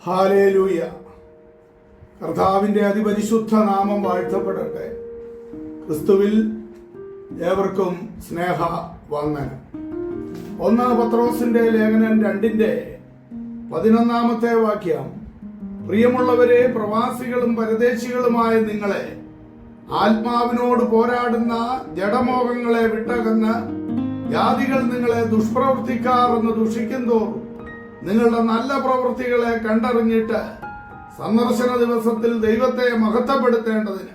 Hallelujah. കർത്താവിൻ്റെ അതിപരിശുദ്ധ നാമം വാഴ്ത്തപ്പെടട്ടെ. ക്രിസ്തുവിൽ ഏവർക്കും സ്നേഹ വന്ദനം. 1 പത്രോസിന്റെ ലേഖനം 2:11 വാക്യം, പ്രിയമുള്ളവരെ, പ്രവാസികളും പരദേശികളുമായ നിങ്ങളെ ആത്മാവിനോട് പോരാടുന്ന ജഡമോഹങ്ങളെ വിട്ടകന്ന് ജാതികൾ നിങ്ങളെ ദുഷ്പ്രവർത്തിക്കാർ എന്ന് ദുഷിക്കും തോറും നിങ്ങളുടെ നല്ല പ്രവൃത്തികളെ കണ്ടറിഞ്ഞിട്ട് സന്ദർശന ദിവസത്തിൽ ദൈവത്തെ മഹത്വപ്പെടുത്തേണ്ടതിന്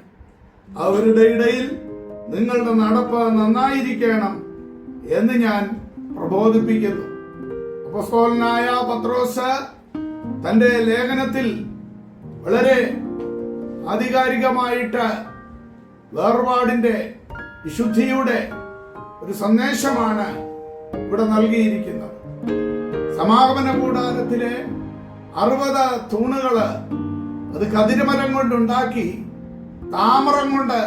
അവരുടെ ഇടയിൽ നിങ്ങളുടെ നടപ്പ് നന്നായിരിക്കണം എന്ന് ഞാൻ പ്രബോധിപ്പിക്കുന്നു. അപ്പോസ്തലനായ പത്രോസ് തന്റെ ലേഖനത്തിൽ വളരെ ആധികാരികമായിട്ട് വേർപാടിന്റെ വിശുദ്ധിയുടെ ഒരു സന്ദേശമാണ് ഇവിടെ നൽകിയിരിക്കുന്നത്. സമാഗമന കൂടാരത്തിലെ 60 തൂണുകള് അത് കതിരമരം കൊണ്ടുണ്ടാക്കി താമരം കൊണ്ട്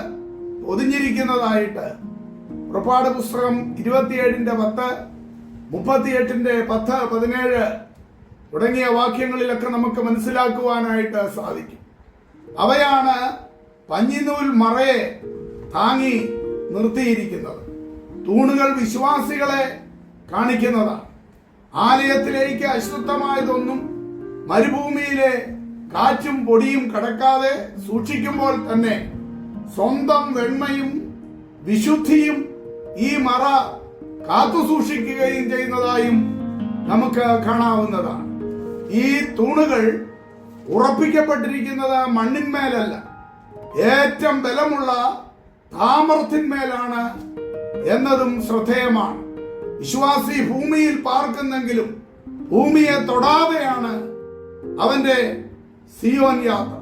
പൊതിഞ്ഞിരിക്കുന്നതായിട്ട് പുറപ്പാട് പുസ്തകം 27:10, 38:10, 17 തുടങ്ങിയ വാക്യങ്ങളിലൊക്കെ നമുക്ക് മനസ്സിലാക്കുവാനായിട്ട് സാധിക്കും. അവയാണ് പഞ്ഞിനൂൽ മറയെ താങ്ങി നിർത്തിയിരിക്കുന്നത്. തൂണുകൾ വിശ്വാസികളെ കാണിക്കുന്നതാണ്. ആലയത്തിലേക്ക് അശുദ്ധമായതൊന്നും മരുഭൂമിയിലെ കാറ്റും പൊടിയും കടക്കാതെ സൂക്ഷിക്കുമ്പോൾ തന്നെ സ്വന്തം വെണ്മയും വിശുദ്ധിയും ഈ മറ കാത്തു സൂക്ഷിക്കുകയും ചെയ്യുന്നതായും നമുക്ക് കാണാവുന്നതാണ്. ഈ തൂണുകൾ ഉറപ്പിക്കപ്പെട്ടിരിക്കുന്നത് മണ്ണിന്മേലല്ല, ഏറ്റവും ബലമുള്ള താമ്രത്തിന്മേലാണ് എന്നതും ശ്രദ്ധേയമാണ്. വിശ്വാസി ഭൂമിയിൽ പാർക്കുന്നെങ്കിലും ഭൂമിയെ തൊടാതെയാണ് അവന്റെ സിയോൻ യാത്ര.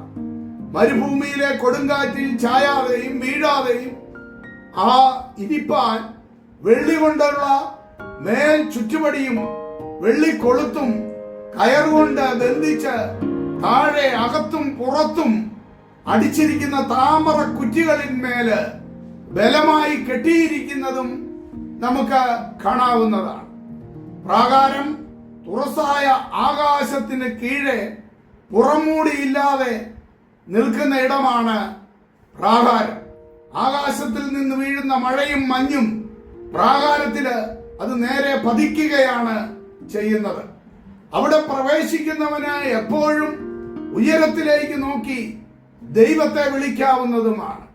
മരുഭൂമിയിലെ കൊടുങ്കാറ്റിൽ ചായാതെയും വീഴാതെയും ആ ഇരിപ്പാൻ വെള്ളി കൊണ്ടുള്ള മേൽ ചുറ്റുപടിയും വെള്ളിക്കൊളുത്തും കയറുകൊണ്ട് ബന്ധിച്ച് താഴെ അകത്തും പുറത്തും അടിച്ചിരിക്കുന്ന താമര കുറ്റികളിന്മേല് ബലമായി കെട്ടിയിരിക്കുന്നതും നമുക്ക് കാണാവുന്നതാണ്. പ്രാകാരം തുറസായ ആകാശത്തിന് കീഴെ പുറംമൂടിയില്ലാതെ നിൽക്കുന്ന ഇടമാണ് പ്രാകാരം. ആകാശത്തിൽ നിന്ന് വീഴുന്ന മഴയും മഞ്ഞും പ്രാകാരത്തില് അത് നേരെ പതിക്കുകയാണ് ചെയ്യുന്നത്. അവിടെ പ്രവേശിക്കുന്നവന് എപ്പോഴും ഉയരത്തിലേക്ക് നോക്കി ദൈവത്തെ വിളിക്കാവുന്നതുമാണ്.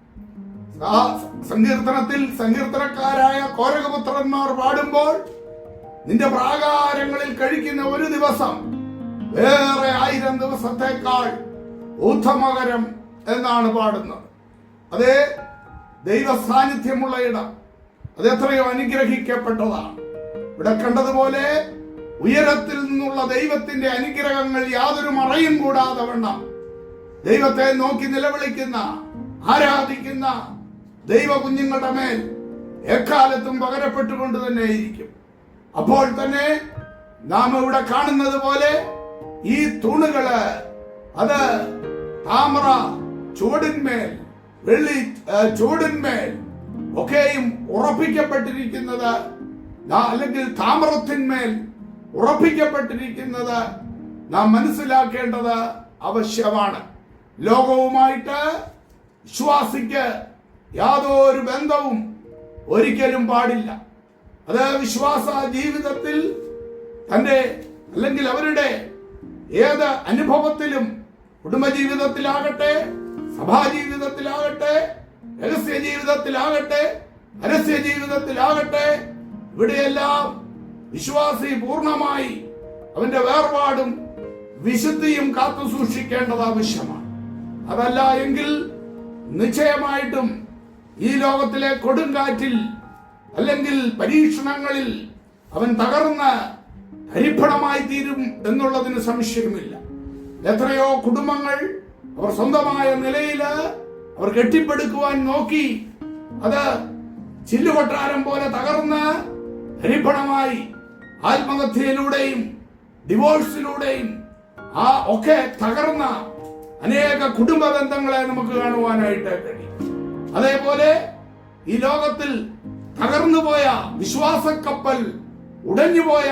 സങ്കീർത്തനത്തിൽ സങ്കീർത്തനക്കാരായ കോരകപുത്രന്മാർ പാടുമ്പോൾ, നിന്റെ പ്രാകാരങ്ങളിൽ കഴിക്കുന്ന ഒരു ദിവസം വേറെ 1000 ദിവസത്തേക്കാൾ ഉത്തമകരം എന്നാണ് പാടുന്നത്. അതേ ദൈവ സാന്നിധ്യമുള്ള ഇടം, അത് എത്രയോ അനുഗ്രഹിക്കപ്പെട്ടതാണ്. ഇവിടെ കണ്ടതുപോലെ ഉയരത്തിൽ നിന്നുള്ള ദൈവത്തിന്റെ അനുഗ്രഹങ്ങൾ യാതൊരു മറയും കൂടാതെ വണ്ണം ദൈവത്തെ നോക്കി നിലവിളിക്കുന്ന ആരാധിക്കുന്ന ദൈവ കുഞ്ഞുങ്ങളുടെ മേൽ എക്കാലത്തും പകരപ്പെട്ടുകൊണ്ട് തന്നെ ഇരിക്കും. അപ്പോൾ തന്നെ നാം ഇവിടെ കാണുന്നത് പോലെ ഈ തൂണുകള് അത് താമ്ര ചുവടിന്മേൽ വെള്ളി ചുവടിന്മേൽ ഒക്കെയും ഉറപ്പിക്കപ്പെട്ടിരിക്കുന്നത്, അല്ലെങ്കിൽ താമ്രത്തിന്മേൽ ഉറപ്പിക്കപ്പെട്ടിരിക്കുന്നത് നാം മനസ്സിലാക്കേണ്ടത് ആവശ്യമാണ്. ലോകവുമായിട്ട് വിശ്വാസിക്ക് യാതൊരു ബന്ധവും ഒരിക്കലും പാടില്ല. അത് വിശ്വാസ ജീവിതത്തിൽ തന്റെ അല്ലെങ്കിൽ അവരുടെ ഏത് അനുഭവത്തിലും, കുടുംബജീവിതത്തിലാകട്ടെ, സഭാജീവിതത്തിലാകട്ടെ, രഹസ്യ ജീവിതത്തിലാകട്ടെ, പരസ്യ ജീവിതത്തിലാകട്ടെ, ഇവിടെയെല്ലാം വിശ്വാസി പൂർണ്ണമായി അവന്റെ വേർപാടും വിശുദ്ധിയും കാത്തു സൂക്ഷിക്കേണ്ടത് ആവശ്യമാണ്. അതല്ല എങ്കിൽ നിശ്ചയമായിട്ടും ഈ ലോകത്തിലെ കൊടുങ്കാറ്റിൽ അല്ലെങ്കിൽ പരീക്ഷണങ്ങളിൽ അവൻ തകർന്ന് ഹരിപ്പണമായി തീരും എന്നുള്ളതിന് സംശയമില്ല. എത്രയോ കുടുംബങ്ങൾ അവർ സ്വന്തമായ നിലയില് അവർ കെട്ടിപ്പടുക്കുവാൻ നോക്കി, അത് ചില്ലുകൊട്ടാരം പോലെ തകർന്ന് ഹരിപ്പണമായി ആത്മഹത്യയിലൂടെയും ഡിവോഴ്സിലൂടെയും ഒക്കെ തകർന്ന അനേക കുടുംബ ബന്ധങ്ങളെ നമുക്ക് കാണുവാനായിട്ട് കഴിയും. അതേപോലെ ഈ ലോകത്തിൽ തകർന്നുപോയ വിശ്വാസക്കപ്പൽ, ഉടഞ്ഞുപോയ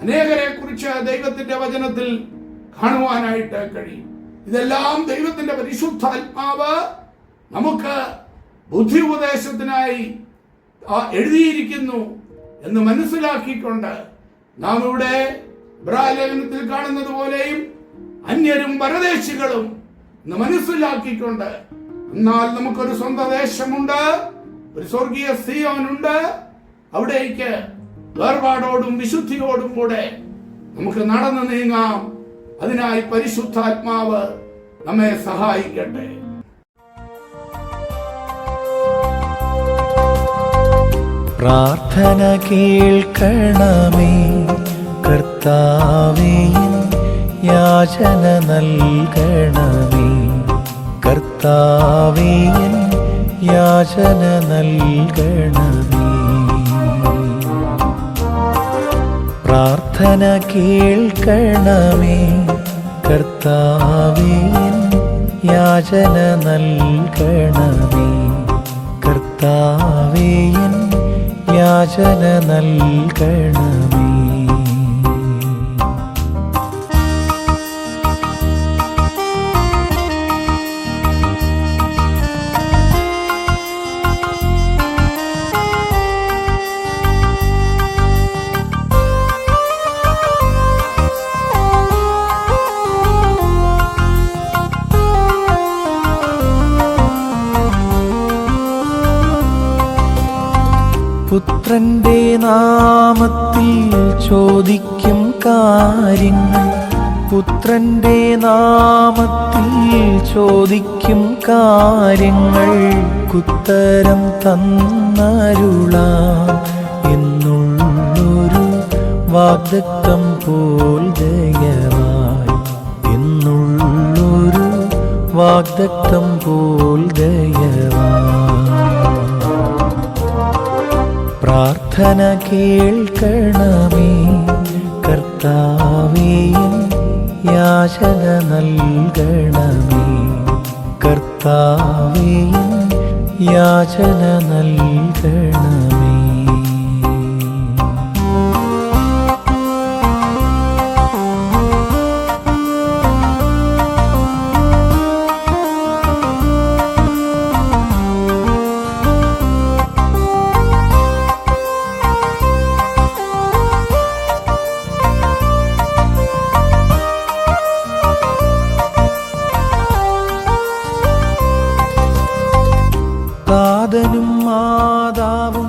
അനേകരെ കുറിച്ച് ദൈവത്തിന്റെ വചനത്തിൽ കാണുവാനായിട്ട് കഴിയും. ഇതെല്ലാം ദൈവത്തിന്റെ പരിശുദ്ധാത്മാവ് നമുക്ക് ബുദ്ധി ഉപദേശത്തിനായി എഴുതിയിരിക്കുന്നു എന്ന് മനസ്സിലാക്കിക്കൊണ്ട് നാം ഇവിടെ ഇബ്രാഹിലേഖനത്തിൽ കാണുന്നത് പോലെയും അന്യരും പരദേശികളും എന്ന് മനസ്സിലാക്കിക്കൊണ്ട്, എന്നാൽ നമുക്കൊരു സ്വന്തം ദേശമുണ്ട്, ഒരു സ്വർഗീയ സിയോനുണ്ട്, അവിടേക്ക് വേർപാടോടും വിശുദ്ധിയോടും കൂടെ നമുക്ക് നടന്നു നീങ്ങാം. അതിനായി പരിശുദ്ധാത്മാവ് നമ്മെ സഹായിക്കട്ടെ. പ്രാർത്ഥന കേൾക്കണമേ കർത്താവേ, യാചന നൽകണമേ കർത്താവേ, യാചന നൽകണമേ. പ്രാർത്ഥന കേൾക്കണമേ കർത്താവേ, യാചന നൽകണമേ കർത്താവേ, യാചന നൽകണമേ. പുത്രന്റെ നാമത്തിൽ ചോദിക്കും കാര്യങ്ങൾ, പുത്രന്റെ നാമത്തിൽ ചോദിക്കും കാര്യങ്ങൾക്കുത്തരം തന്നരുളാം എന്നുള്ളൊരു വാഗ്ദത്തം പോൽ ദയവായി, എന്നുള്ളൊരു വാഗ്ദത്തം പോൽ ദയവായി. പ്രാർത്ഥന കേൾക്കണമേ കർത്താവേ, യാചന നൽകണമേ കർത്താവേ, യാചന നൽകണമേ. താതനും മാതാവും